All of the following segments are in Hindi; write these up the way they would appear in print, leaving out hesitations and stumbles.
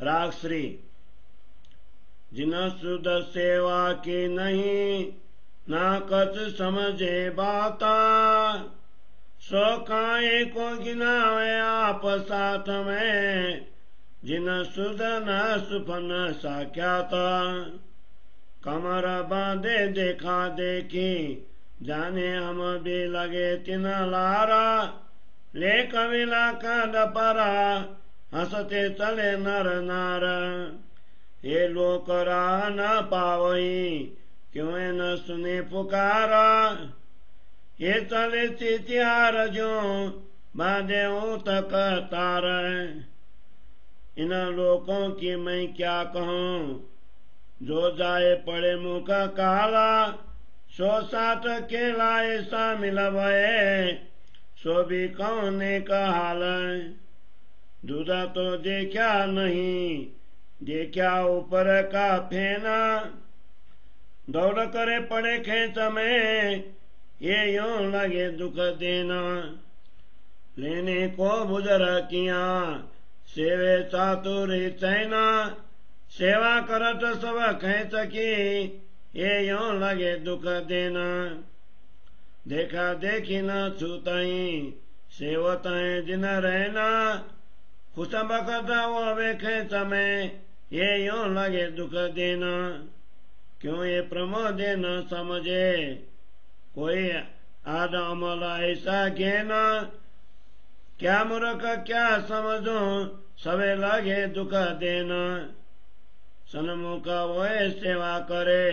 राग श्री। जिन सुध सेवा की नहीं, ना कछ समझे बाता, सो काए को गिनावे आप साथ में, जिन सुध न सुफन साख्याता। कमर बांधे देखा देखी, जाने हम भी लगे तिन लारा, ले कविला कांद परा, हंसते चले नर नार। ये लोक राह न पावई, क्यों न सुने पुकारा, ये चले चितिहार जो बांधे तक तार। इन लोकों की मैं क्या कहूँ, जो जाए पड़े मुख काला, सो साथ के लाए शामिल भये, सो भी कौन का हाल। दूधा तो देखा नहीं, देखा ऊपर का फेना, दौड़ करे पड़े खेत में, ये यूं लगे दुख देना। लेने को बुजर किया, सेवे चातुरी चैना, सेवा करत सब खेत की, ये यूं लगे दुख देना। देखा देखी न छूतई, सेवतई दिन रहना, खुश बखत वो वे खेत में, ये यूं लगे दुख देना। क्यों ये प्रमोद न समझे, कोई आद अमल ऐसा कहना, क्या मूर्ख क्या समझो, सबे लगे दुख देना। सन्मुख वो सेवा करे,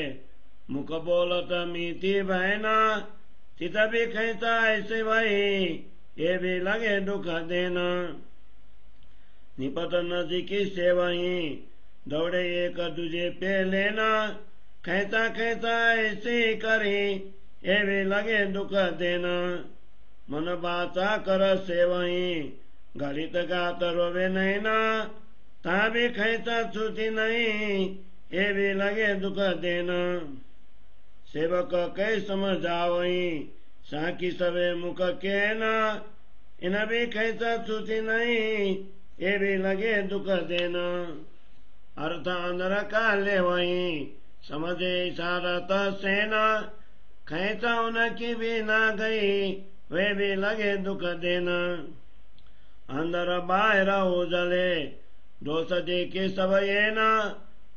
मुख बोलत मीठी बहना, चित भी खेता ऐसे भाई, ये भी लगे दुख देना। निपट नजीकी सेवाई, दौड़े एक दूजे पे लेना, खेता खेता ऐसे करी, ये भी लगे दुख देना। मन बाचा कर सेवाई, गलित गात रोवे नैना, ता भी खेता छूती नहीं, ये भी लगे दुख देना। सेवक कै समझावई, साकी सबे मुख कहना, इन भी खेता छूती नहीं, ये भी लगे दुख देना। अर्थ अंदर का लेवई, समझे इशारत सेना, खेता उनकी भी ना गई, वे भी लगे दुख देना। अंदर बाहर उजले, दोष देखे सब ये ना,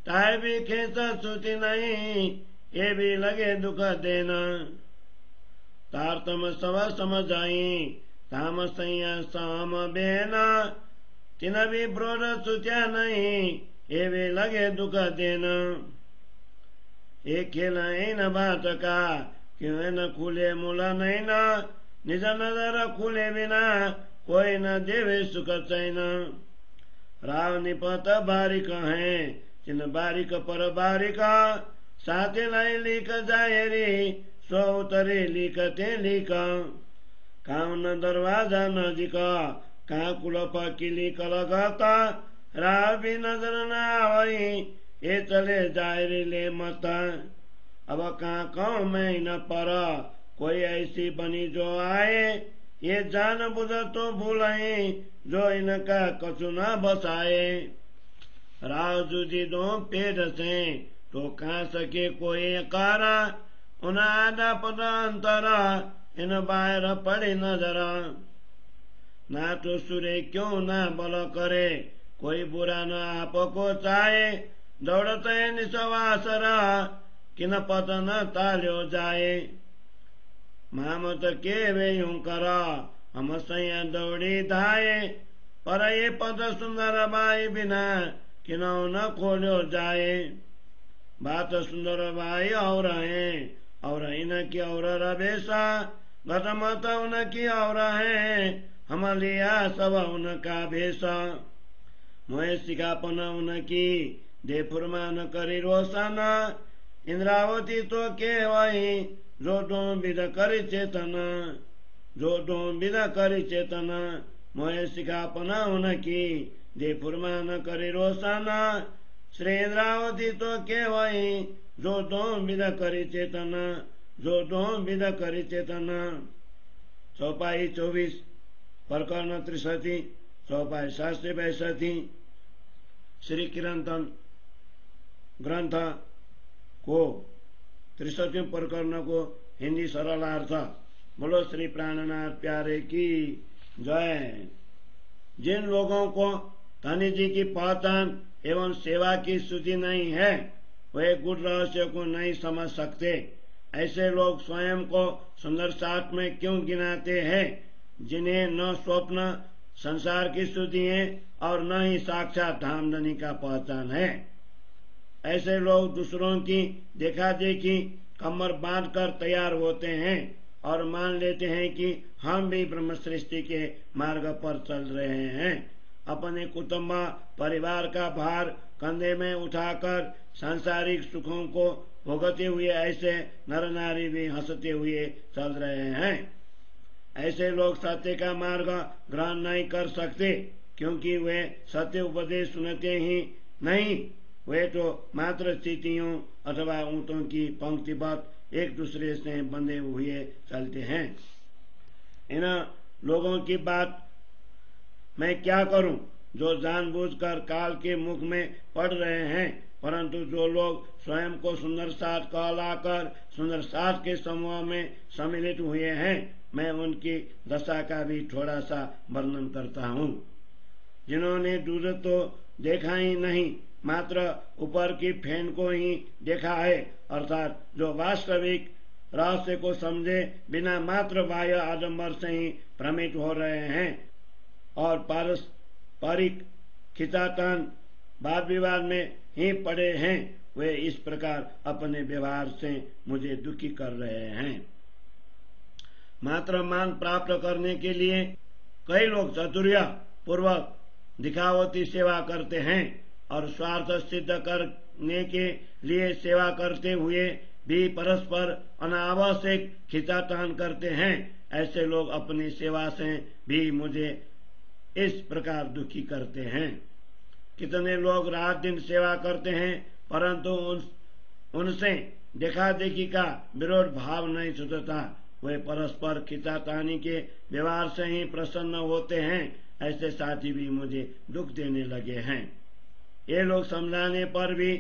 ताय भी खेता छूती नहीं, ये भी लगे दुख देना। तारतम सब समझाई, ताम सैया साम बेना, तिन भी ब्रोध छूत्या नहीं, ये भी लगे दुख देना। एक खेल न बात का, क्यों न खुले मूला नहीं ना, निज नजर खुले बिना, कोई न देवे सुख चैन। राव निपत बारिक है, चिन बारिक पर बारिका, साथे लाई लिख जाए रे, सो उतरे लिखते लिखा। काम न दरवाजा नजिका, कहाँ कुलप किली कलगता, राह भी नजर न आवई, ये चले जाए रे ले मता। अब कहाँ कहूँ मैं न परा, कोई ऐसी बनी जो आए, ये जान बुझ तो भूलाई, जो इनका कछु न बसाए। राव जुजी दो पेड़ से, तो कहाँ सके कोई कारा, उन आधा पद अंतरा, इन बाहर पड़े नजरा। ना तो सुरे क्यों ना बल करे, कोई बुरा न आपको चाहे, दौड़ते निसवासरा, किन पत न ताल्यो जाए। मामत के वे यूं करा, हम सैया दौड़ी धाये, पर ये पद सुंदर बाई बिना, किनो न खोलो जाए। बात सुंदर बाई और है, और इनकी और रबेसा, गतमत उनकी और है, हम लिया सब उनका भेसा। मोहे सिखापन उनकी, दे फुरमान करी रोशना, इंद्रावती तो केवई, जो दो विद करी चेतना, जो दो विद करी चेतना। मोहे सिखापन उनकी, दे फुरमान करी रोशना, श्री इंद्रावती तो केवई, जो दो विद करी चेतना, जो दो विद करी चेतना। चौपाई 24 प्रकरण 63 चौपाई 762। श्री कीर्तन ग्रंथ को 63 प्रकरण को हिंदी सरलार्थ। बोलो श्री प्राणनाथ प्यारे की जय। जिन लोगों को धनी जी की पहचान एवं सेवा की सूची नहीं है, वे गुण रहस्य को नहीं समझ सकते। ऐसे लोग स्वयं को सुंदर साथ में क्यों गिनाते हैं, जिन्हें न स्वप्न संसार की स्तुति है और न ही साक्षात धामधनी का पहचान है। ऐसे लोग दूसरों की देखा देखी कमर बांधकर तैयार होते हैं और मान लेते हैं कि हम भी ब्रह्म सृष्टि के मार्ग पर चल रहे हैं। अपने कुटुंब परिवार का भार कंधे में उठाकर सांसारिक सुखों को भोगते हुए ऐसे नर नारी भी हंसते हुए चल रहे हैं। ऐसे लोग सत्य का मार्ग ग्रहण नहीं कर सकते, क्योंकि वे सत्य उपदेश सुनते ही नहीं, वे तो मात्र चींटियों अथवा ऊंटों की पंक्तिबद्ध एक दूसरे से बंधे हुए चलते हैं। इन लोगों की बात मैं क्या करूं, जो जानबूझकर काल के मुख में पड़ रहे हैं, परंतु जो लोग स्वयं को सुंदर साथ कहलाकर सुंदर साथ के समूह में सम्मिलित हुए हैं, मैं उनकी दशा का भी थोड़ा सा वर्णन करता हूँ। जिन्होंने दूध तो देखा ही नहीं, मात्र ऊपर की फेन को ही देखा है, अर्थात जो वास्तविक रहस्य को समझे बिना मात्र बाह्य आडंबर से ही भ्रमित हो रहे हैं और पारस्परिक खिंचातान वाद विवाद में ही पड़े हैं, वे इस प्रकार अपने व्यवहार से मुझे दुखी कर रहे हैं। मात्र मान प्राप्त करने के लिए कई लोग चातुर्य पूर्वक दिखावती सेवा करते हैं और स्वार्थ सिद्ध करने के लिए सेवा करते हुए भी परस्पर अनावश्यक खिंचातान करते हैं। ऐसे लोग अपनी सेवा से भी मुझे इस प्रकार दुखी करते हैं। कितने लोग रात दिन सेवा करते हैं, परंतु उनसे देखा देखी का विरोध भाव नहीं छूटता। वे परस्पर खिंचातानी के व्यवहार से ही प्रसन्न होते हैं। ऐसे साथी भी मुझे दुख देने लगे हैं। ये लोग समझाने पर भी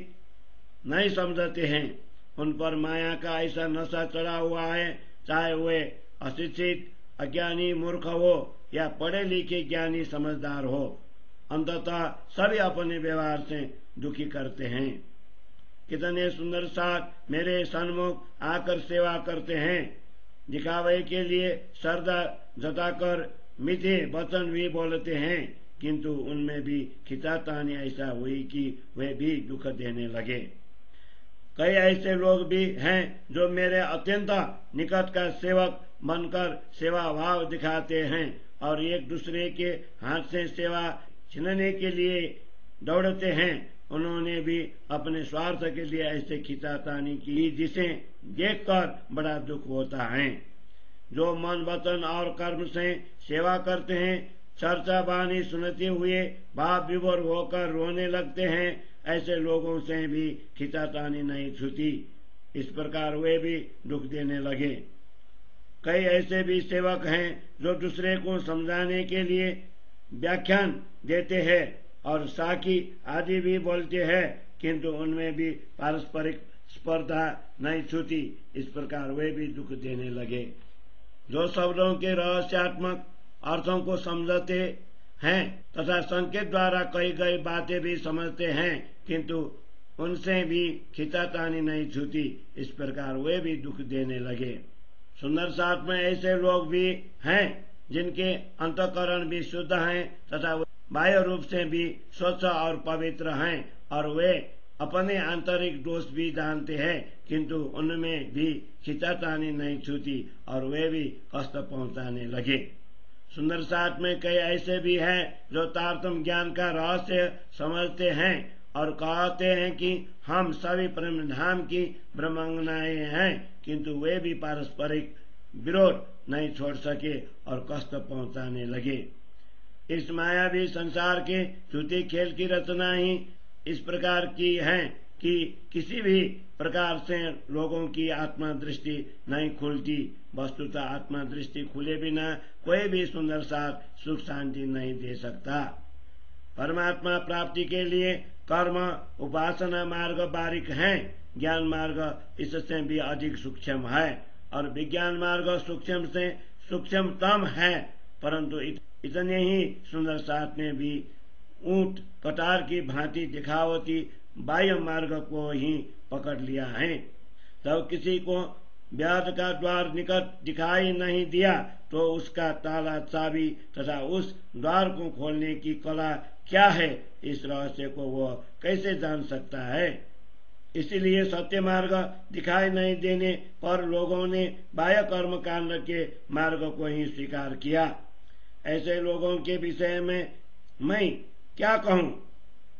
नहीं समझते हैं। उन पर माया का ऐसा नशा चढ़ा हुआ है, चाहे वे अशिक्षित अज्ञानी मूर्ख हो या पढ़े लिखे ज्ञानी समझदार हो, अंततः सभी अपने व्यवहार से दुखी करते हैं। कितने सुंदर साथ मेरे सन्मुख आकर सेवा करते हैं, दिखावे के लिए श्रद्धा जताकर मीठे वचन भी बोलते हैं, किंतु उनमें भी खिंचातानी ऐसा हुई कि वे भी दुख देने लगे। कई ऐसे लोग भी हैं जो मेरे अत्यंत निकट का सेवक बनकर सेवा भाव दिखाते हैं और एक दूसरे के हाथ से सेवा छीनने के लिए दौड़ते हैं। उन्होंने भी अपने स्वार्थ के लिए ऐसे खिंचातानी की, जिसे देखकर बड़ा दुख होता है। जो मन वचन और कर्म से सेवा करते हैं, चर्चा वाणी सुनते हुए भाव विभोर होकर रोने लगते हैं, ऐसे लोगों से भी खिंचातानी नहीं छूटी। इस प्रकार वे भी दुख देने लगे। कई ऐसे भी सेवक हैं जो दूसरे को समझाने के लिए व्याख्यान देते हैं और साखी आदि भी बोलते हैं, किंतु उनमें भी पारस्परिक स्पर्धा नहीं छूटी। इस प्रकार वे भी दुख देने लगे। जो शब्दों के रहस्यात्मक अर्थों को समझते हैं तथा संकेत द्वारा कई गई बातें भी समझते हैं, किंतु उनसे भी खिंचातानी नहीं छूटी। इस प्रकार वे भी दुख देने लगे। सुंदर साथ में ऐसे लोग भी हैं जिनके अंतःकरण भी शुद्ध हैं तथा बाह्य रूप से भी स्वच्छ और पवित्र हैं, और वे अपने आंतरिक दोष भी जानते हैं, किंतु उनमें भी खिंचातानी नहीं छूटी और वे भी कष्ट पहुंचाने लगे। सुंदर साथ में कई ऐसे भी हैं जो तारतम्य ज्ञान का रहस्य समझते हैं और कहते हैं कि हम सभी ब्रह्म धाम की ब्रह्मांगनाएं हैं, किंतु वे भी पारस्परिक विरोध नहीं छोड़ सके और कष्ट पहुंचाने लगे। इस मायावी संसार के झूठे खेल की रचना ही इस प्रकार की है कि किसी भी प्रकार से लोगों की आत्मा दृष्टि नहीं खुलती। वस्तुतः आत्मा दृष्टि खुले बिना कोई भी सुंदर साथ सुख शांति नहीं दे सकता। परमात्मा प्राप्ति के लिए कर्म उपासना मार्ग बारीक है, ज्ञान मार्ग इससे भी अधिक सूक्ष्म है और विज्ञान मार्ग सूक्ष्म से सूक्ष्मतम है, परंतु इतने ही सुंदर साथ में भी ऊंट कटार की भांति दिखावती बाह्य मार्ग को ही पकड़ लिया है। तब किसी को व्याध का द्वार निकट दिखाई नहीं दिया तो उसका ताला चाबी तथा उस द्वार को खोलने की कला क्या है, इस रहस्य को वह कैसे जान सकता है। इसीलिए सत्य मार्ग दिखाई नहीं देने पर लोगों ने बाह्य कर्म कांड के मार्ग को ही स्वीकार किया। ऐसे लोगों के विषय में मैं क्या कहूँ,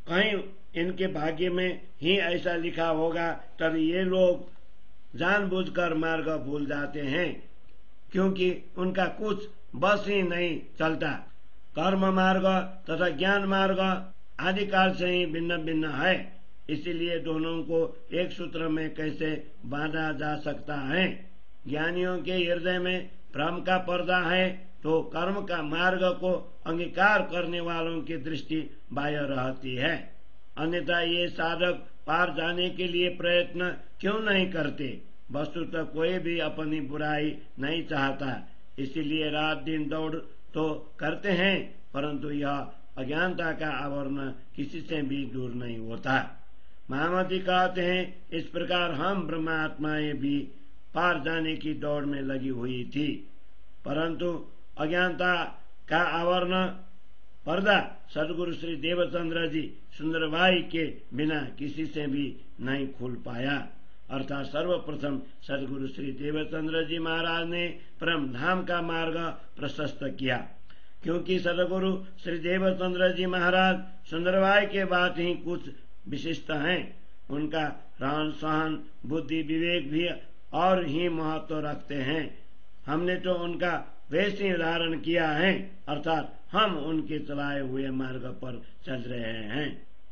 कहीं इनके भाग्य में ही ऐसा लिखा होगा, तब ये लोग जानबूझकर मार्ग भूल जाते हैं, क्योंकि उनका कुछ बस ही नहीं चलता। कर्म मार्ग तथा ज्ञान मार्ग आदि काल से ही भिन्न भिन्न है, इसीलिए दोनों को एक सूत्र में कैसे बांधा जा सकता है। ज्ञानियों के हृदय में भ्रम का पर्दा है तो कर्म का मार्ग को अंगीकार करने वालों की दृष्टि बाह्य रहती है, अन्यथा ये साधक पार जाने के लिए प्रयत्न क्यों नहीं करते। वस्तुतः कोई भी अपनी बुराई नहीं चाहता, इसीलिए रात दिन दौड़ तो करते हैं, परंतु यह अज्ञानता का आवरण किसी से भी दूर नहीं होता। महामती कहते हैं, इस प्रकार हम ब्रह्मात्माएं भी पार जाने की दौड़ में लगी हुई थी, परंतु अज्ञानता का आवरण पर्दा सदगुरु श्री देवचंद्र जी सुंदरबाई के बिना किसी से भी नहीं खुल पाया। अर्थात सर्वप्रथम सदगुरु श्री देवचंद्र जी महाराज ने परम धाम का मार्ग प्रशस्त किया, क्योंकि सदगुरु श्री देवचंद्र जी महाराज सुंदरबाई के बाद ही कुछ विशिष्ट हैं। उनका रहन सहन बुद्धि विवेक भी और ही महत्व रखते हैं। हमने तो उनका वेश ही धारण किया है, अर्थात हम उनके चलाए हुए मार्ग पर चल रहे हैं।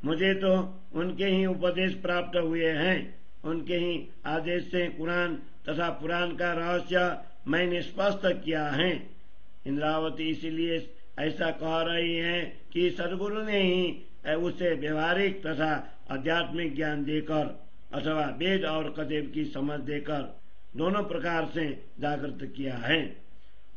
मुझे तो उनके ही उपदेश प्राप्त हुए हैं, उनके ही आदेश से कुरान तथा पुराण का रहस्य मैंने स्पष्ट किया है। इंद्रावती इसीलिए ऐसा कह रही है कि सदगुरु ने ही उसे व्यवहारिक तथा आध्यात्मिक ज्ञान देकर अथवा वेद और कदेव की समझ देकर दोनों प्रकार से जागृत किया है।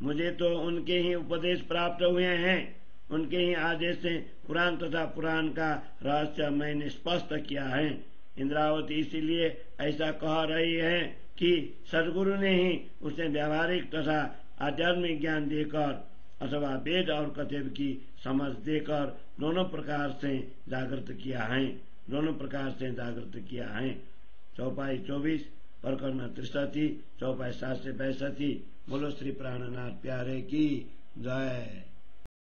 मुझे तो उनके ही उपदेश प्राप्त हुए हैं, उनके ही आदेश से कुरान तथा पुराण का रहस्य मैंने स्पष्ट किया है। इंद्रावती इसीलिए ऐसा कह रही है कि सदगुरु ने ही उसे व्यवहारिक तथा आध्यात्मिक ज्ञान देकर अथवा वेद और कदेव की समझ देकर दोनों प्रकार से जागृत किया है, दोनों प्रकार से जागृत किया है। चौपाई 24 प्रकरण 63 चौपाई 762। बोलो श्री प्राणनाथ प्यारे की जय।